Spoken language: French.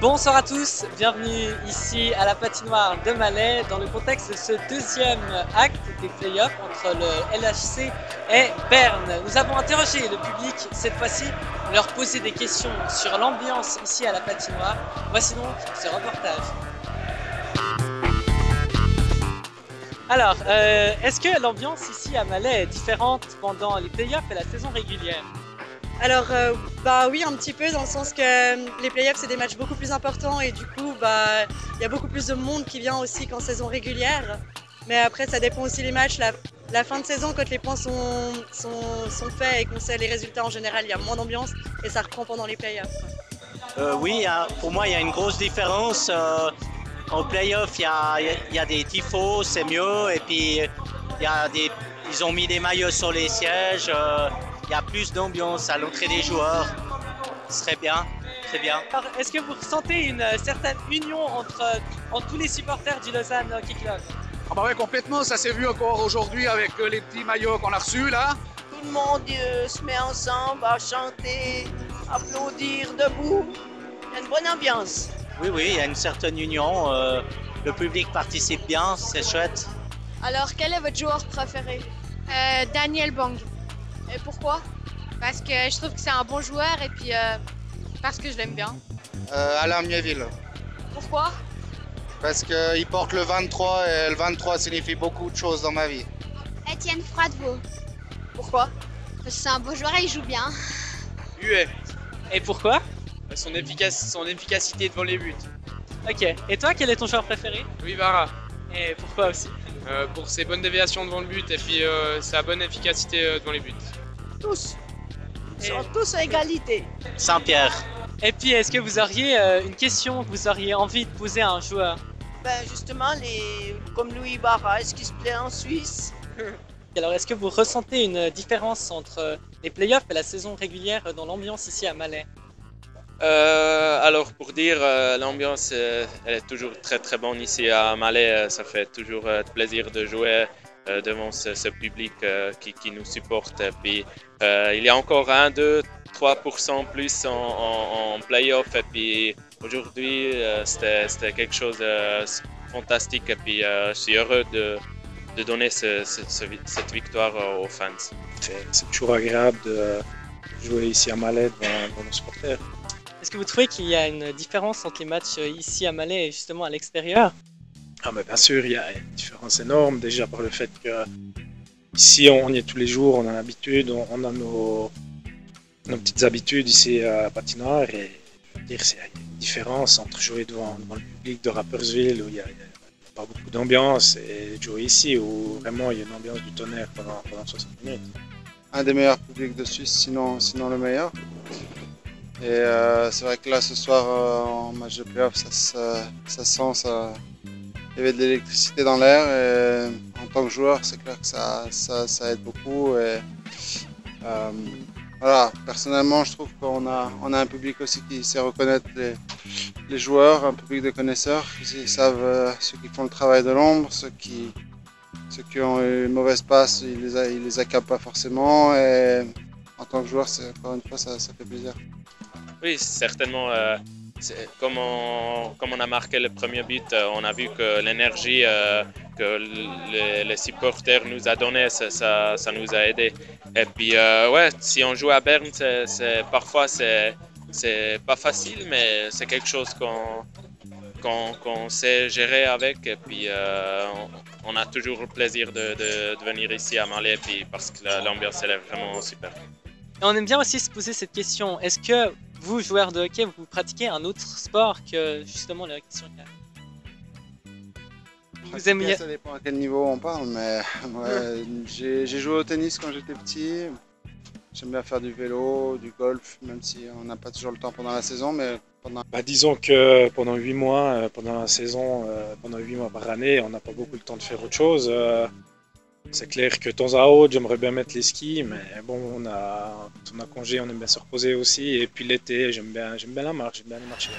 Bonsoir à tous, bienvenue ici à la patinoire de Malais dans le contexte de ce deuxième acte des playoffs entre le LHC et Berne. Nous avons interrogé le public cette fois-ci, leur poser des questions sur l'ambiance ici à la patinoire. Voici donc ce reportage. Alors, est-ce que l'ambiance ici à Malais est différente pendant les playoffs et la saison régulière? Alors bah oui, un petit peu, dans le sens que les playoffs c'est des matchs beaucoup plus importants et du coup bah il y a beaucoup plus de monde qui vient aussi qu'en saison régulière. Mais après ça dépend aussi des matchs. La fin de saison, quand les points sont faits et qu'on sait les résultats en général, il y a moins d'ambiance et ça reprend pendant les playoffs. Oui, pour moi il y a une grosse différence. En playoff il y a des tifos, c'est mieux, et puis ils ont mis des maillots sur les sièges. Il y a plus d'ambiance à l'entrée des joueurs. Ce serait bien, très bien. Alors, est-ce que vous ressentez une certaine union entre tous les supporters du Lausanne Hockey Club? Ah bah ouais, complètement, ça s'est vu encore aujourd'hui avec les petits maillots qu'on a reçus là. Tout le monde se met ensemble à chanter, applaudir debout. Il y a une bonne ambiance. Oui, il y a une certaine union. Le public participe bien, c'est chouette. Alors, quel est votre joueur préféré? Daniel Bang. Et pourquoi? Parce que je trouve que c'est un bon joueur et puis parce que je l'aime bien. Alain Mieville. Pourquoi? Parce qu'il porte le 23 et le 23 signifie beaucoup de choses dans ma vie. Étienne Froidevaux. Pourquoi? Parce que c'est un bon joueur et il joue bien. Huet. Et pourquoi? Son efficacité devant les buts. Ok, et toi quel est ton joueur préféré? Louis Vara. Et pourquoi aussi? Pour ses bonnes déviations devant le but et puis sa bonne efficacité devant les buts. Tous. Ils sont tous à égalité. Saint-Pierre. Et puis est-ce que vous auriez une question que vous auriez envie de poser à un joueur? Ben justement, comme Louis Barra, est-ce qu'il se plaît en Suisse? Alors est-ce que vous ressentez une différence entre les playoffs et la saison régulière dans l'ambiance ici à Malais? Alors pour dire, l'ambiance elle est toujours très très bonne ici à Malais. Ça fait toujours plaisir de jouer devant ce public qui nous supporte. Et puis il y a encore 1, 2, 3% plus en playoff. Et puis aujourd'hui c'était quelque chose de fantastique. Et puis je suis heureux de donner cette victoire aux fans. C'est toujours agréable de jouer ici à Malais devant nos supporters. Est-ce que vous trouvez qu'il y a une différence entre les matchs ici à Malais et justement à l'extérieur? Ah mais bien sûr, il y a une différence énorme, déjà par le fait que ici on y est tous les jours, on a l'habitude, on a nos petites habitudes ici à la patinoire, et je veux dire, il y a une différence entre jouer devant le public de Rapperswil où il n'y a pas beaucoup d'ambiance et jouer ici où vraiment il y a une ambiance du tonnerre pendant 60 minutes. Un des meilleurs publics de Suisse, sinon le meilleur. Et c'est vrai que là ce soir en match de playoff ça sent, il y avait de l'électricité dans l'air, et en tant que joueur c'est clair que ça aide beaucoup. Et voilà, personnellement je trouve qu'on a un public aussi qui sait reconnaître les joueurs, un public de connaisseurs, ils savent ceux qui font le travail de l'ombre, ceux qui ont eu une mauvaise passe, ils les accablent pas forcément, et en tant que joueur encore une fois ça fait plaisir. Oui, certainement. Comme on a marqué le premier but, on a vu que l'énergie que les supporters nous a donnée, ça nous a aidé. Et puis, ouais, si on joue à Berne, parfois c'est pas facile, mais c'est quelque chose qu'on sait gérer avec. Et puis, on a toujours le plaisir de venir ici à Malais, puis parce que l'ambiance elle est vraiment super. Et on aime bien aussi se poser cette question, est-ce que vous, joueurs de hockey, vous pratiquez un autre sport que justement la question vous aimez... Ça dépend à quel niveau on parle, mais ouais, j'ai joué au tennis quand j'étais petit. J'aime bien faire du vélo, du golf, même si on n'a pas toujours le temps pendant la saison. Mais disons que pendant 8 mois, pendant la saison, pendant 8 mois par année, on n'a pas beaucoup le temps de faire autre chose. C'est clair que de temps à autre, j'aimerais bien mettre les skis, mais bon, quand on a congé, on aime bien se reposer aussi. Et puis l'été, j'aime bien la marche, j'aime bien aller marcher.